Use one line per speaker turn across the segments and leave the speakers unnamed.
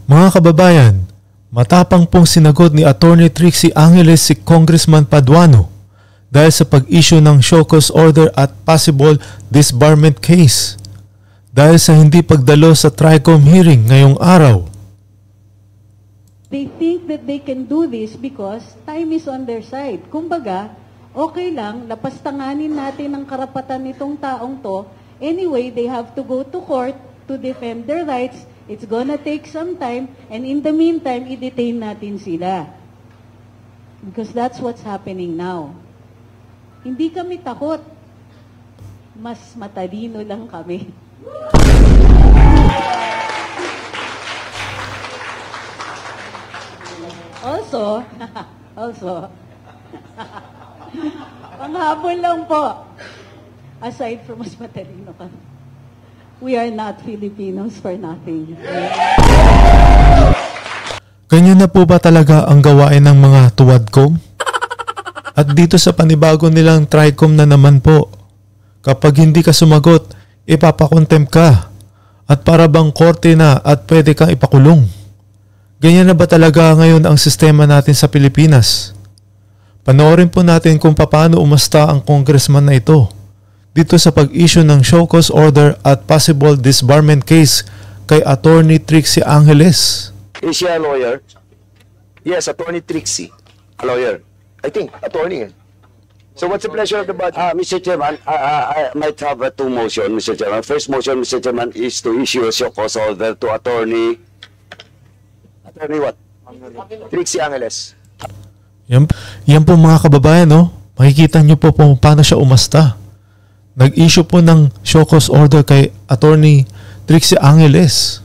Mga kababayan, matapang pong sinagot ni Attorney Trixie Angeles si Congressman Paduano dahil sa pag-issue ng show cause order at possible disbarment case dahil sa hindi pagdalo sa TRICOM hearing ngayong araw.
They think that they can do this because time is on their side. Kumbaga, okay lang, lapastanganin natin ang karapatan nitong taong to. Anyway, they have to go to court to defend their rights. It's gonna take some time, and in the meantime, i-detain natin sila. Because that's what's happening now. Hindi kami takot. Mas matalino lang kami. Also, panghabol lang po. Aside from mas matalino kami, we are not Filipinos for nothing.
Ganyan na po ba talaga ang gawain ng mga tuwadcom? At dito sa panibago nilang TRICOM na naman po, kapag hindi ka sumagot, ipapakontempt ka. At para bang korte na at pwede kang ipakulong. Ganyan na ba talaga ngayon ang sistema natin sa Pilipinas? Panoorin po natin kung paano umasta ang congressman na ito dito sa pag-issue ng show cause order at possible disbarment case kay Attorney Trixie Angeles.
Is she a lawyer? Yes, Attorney Trixie. A lawyer. I think, attorney. So what's the pleasure of the body?
Mr. Chairman, I might have two motions, Mr. Chairman. First motion, Mr. Chairman, is to issue a show cause order to Attorney
Attorney what? Trixie Angeles.
Yan po mga kababayan, no? Makikita nyo po paano siya umasta. Nag-issue po ng show cause order kay Attorney Trixie Angeles.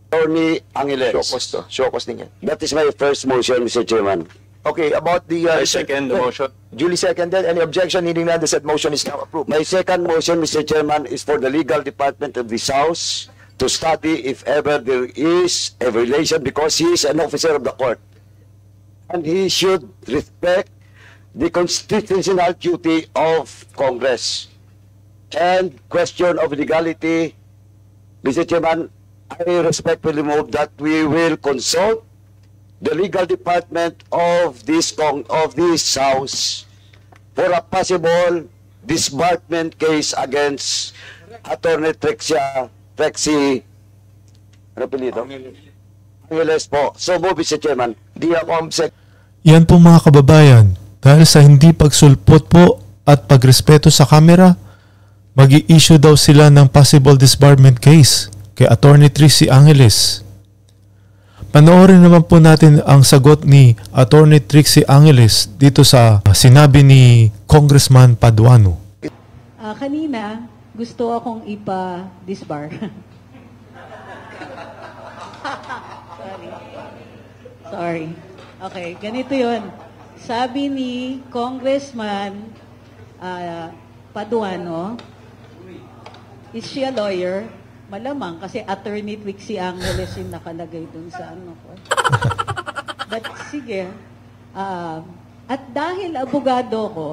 Attorney Angeles.
Show cause to. Show cause din yan.
That is my first motion, Mr. Chairman.
Okay, about the...
I second the motion.
Duly seconded. Any objection? Hearing none, the said motion is now approved.
My second motion, Mr. Chairman, is for the legal department of this House to study if ever there is a violation because he is an officer of the court. And he should respect the constitutional duty of Congress. And question of legality, Mr. Chairman, I respectfully move that we will consult the legal department of this House for a possible disbarment case against Attorney Trixie Angeles po. So move, Mr. Chairman.
Yan po mga kababayan, dahil sa hindi pagsulpot po at pagrespeto sa kamera, mag-i-issue daw sila ng possible disbarment case kay Attorney Trixie Angeles. Panoorin naman po natin ang sagot ni Attorney Trixie Angeles dito sa sinabi ni Congressman Paduano.
Kanina, gusto akong ipa-disbar. Sorry. Okay, ganito yun. Sabi ni Congressman Paduano, is she a lawyer? Malamang kasi Attorney Trixie Angeles yung nakalagay dun sa ano ko. But sige, at dahil abogado ko,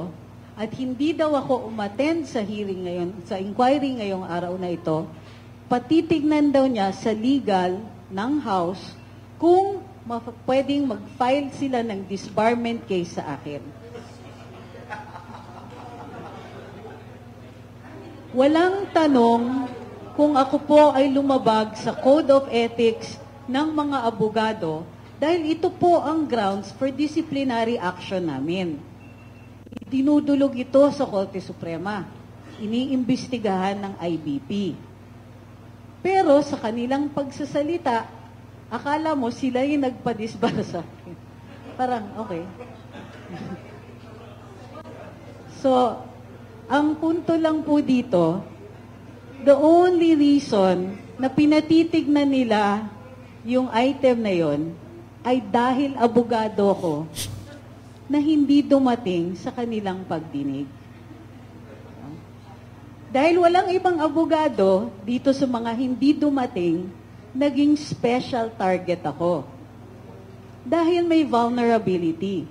at hindi daw ako umattend sa hearing ngayon, sa inquiry ngayong araw na ito, patitignan daw niya sa legal ng House kung pwedeng mag-file sila ng disbarment case sa akin. Walang tanong kung ako po ay lumabag sa Code of Ethics ng mga abogado dahil ito po ang grounds for disciplinary action namin. Dinudulog ito sa Korte Suprema. Iniimbestigahan ng IBP. Pero sa kanilang pagsasalita, akala mo sila yung nagpa-disbar sa akin. Parang, okay. So, ang punto lang po dito, the only reason na pinatitignan nila yung item na yon ay dahil abogado ko na hindi dumating sa kanilang pagdinig. Dahil walang ibang abogado dito sa mga hindi dumating, naging special target ako. Dahil may vulnerability.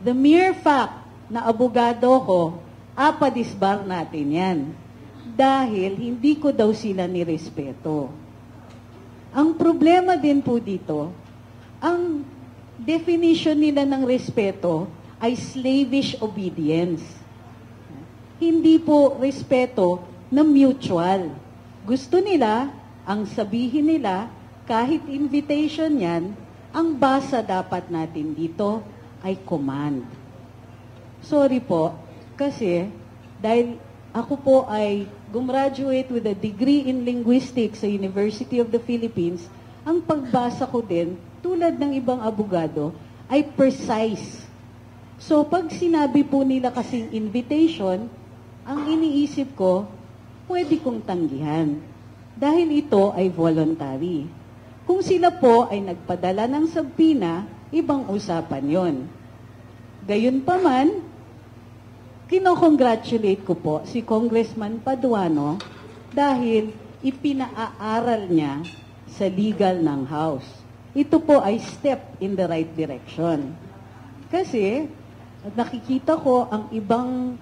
The mere fact na abogado ko, apadisbar natin yan. Dahil hindi ko daw sila nirespeto. Ang problema din po dito, ang definition nila ng respeto ay slavish obedience. Hindi po respeto na mutual. Gusto nila, ang sabihin nila, kahit invitation yan, ang basa dapat natin dito ay command. Sorry po, kasi dahil ako po ay gumraduate with a degree in linguistics sa University of the Philippines, ang pagbasa ko din, tulad ng ibang abogado, ay precise. So pag sinabi po nila kasing invitation, ang iniisip ko, pwede kong tanggihan. Dahil ito ay voluntary. Kung sila po ay nagpadala ng subpoena, ibang usapan yon. Gayunpaman, kinocongratulate ko po si Congressman Paduano dahil ipinaaral niya sa legal ng House. Ito po ay step in the right direction. Kasi nakikita ko ang ibang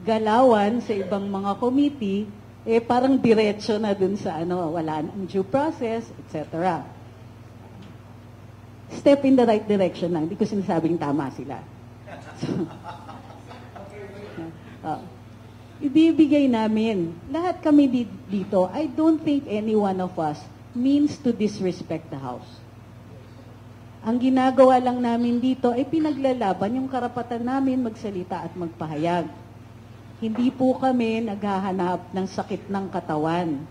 galawan sa ibang mga committee, parang diretso na dun sa wala nang due process, etc. Step in the right direction lang. Hindi ko sinasabing tama sila. So, ibibigay namin. Lahat kami dito, I don't think any one of us means to disrespect the House. Ang ginagawa lang namin dito ay pinaglalaban yung karapatan namin magsalita at magpahayag. Hindi po kami naghahanap ng sakit ng katawan.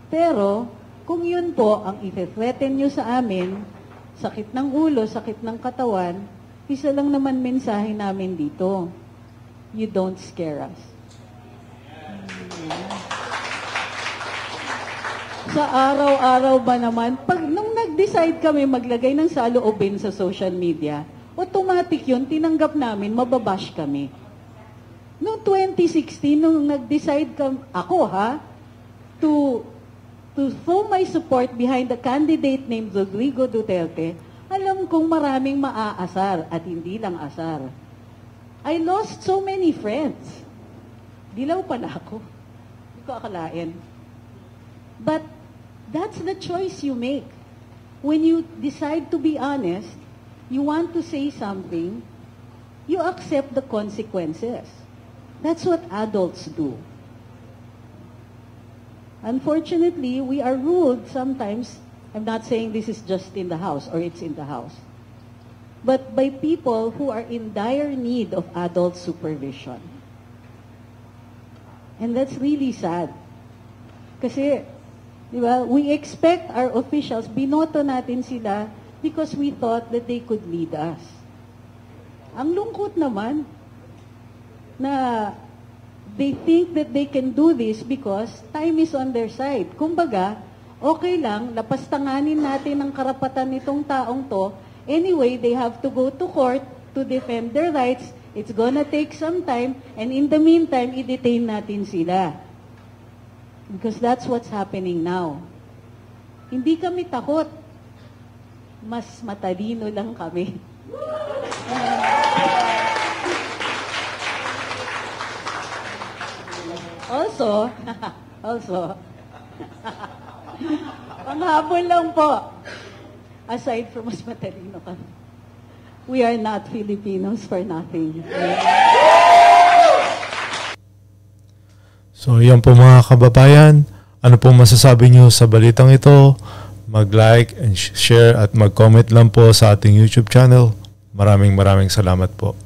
Pero, kung yun po ang ite-threaten nyo sa amin, sakit ng ulo, sakit ng katawan, isa lang naman mensahe namin dito. You don't scare us. Sa araw-araw ba naman, nung nag-decide kami maglagay ng saloobin sa social media, automatic yun, tinanggap namin, mababash kami. Noong 2016, nung nag-decide to throw my support behind the candidate named Rodrigo Duterte, alam kong maraming maaasar at hindi lang asar. I lost so many friends. Dilaw pala ako. Hindi ko akalain. But that's the choice you make. When you decide to be honest, you want to say something, you accept the consequences. That's what adults do. Unfortunately, we are ruled sometimes, I'm not saying this is just in the House or it's in the House, but by people who are in dire need of adult supervision. And that's really sad. Kasi, di ba, we expect our officials, binoto natin sila because we thought that they could lead us. Ang lungkot naman, na they think that they can do this because time is on their side. Kumbaga, okay lang, lapastanganin natin ang karapatan nitong taong to. Anyway, they have to go to court to defend their rights. It's gonna take some time, and in the meantime, i-detain natin sila. Because that's what's happening now. Hindi kami takot. Mas matalino lang kami. Also, panghabol lang po, aside from mas matalino kami, we are not Filipinos for nothing.
So yan po mga kababayan, ano po masasabi nyo sa balitang ito? Mag-like and share at mag-comment lang po sa ating YouTube channel. Maraming salamat po.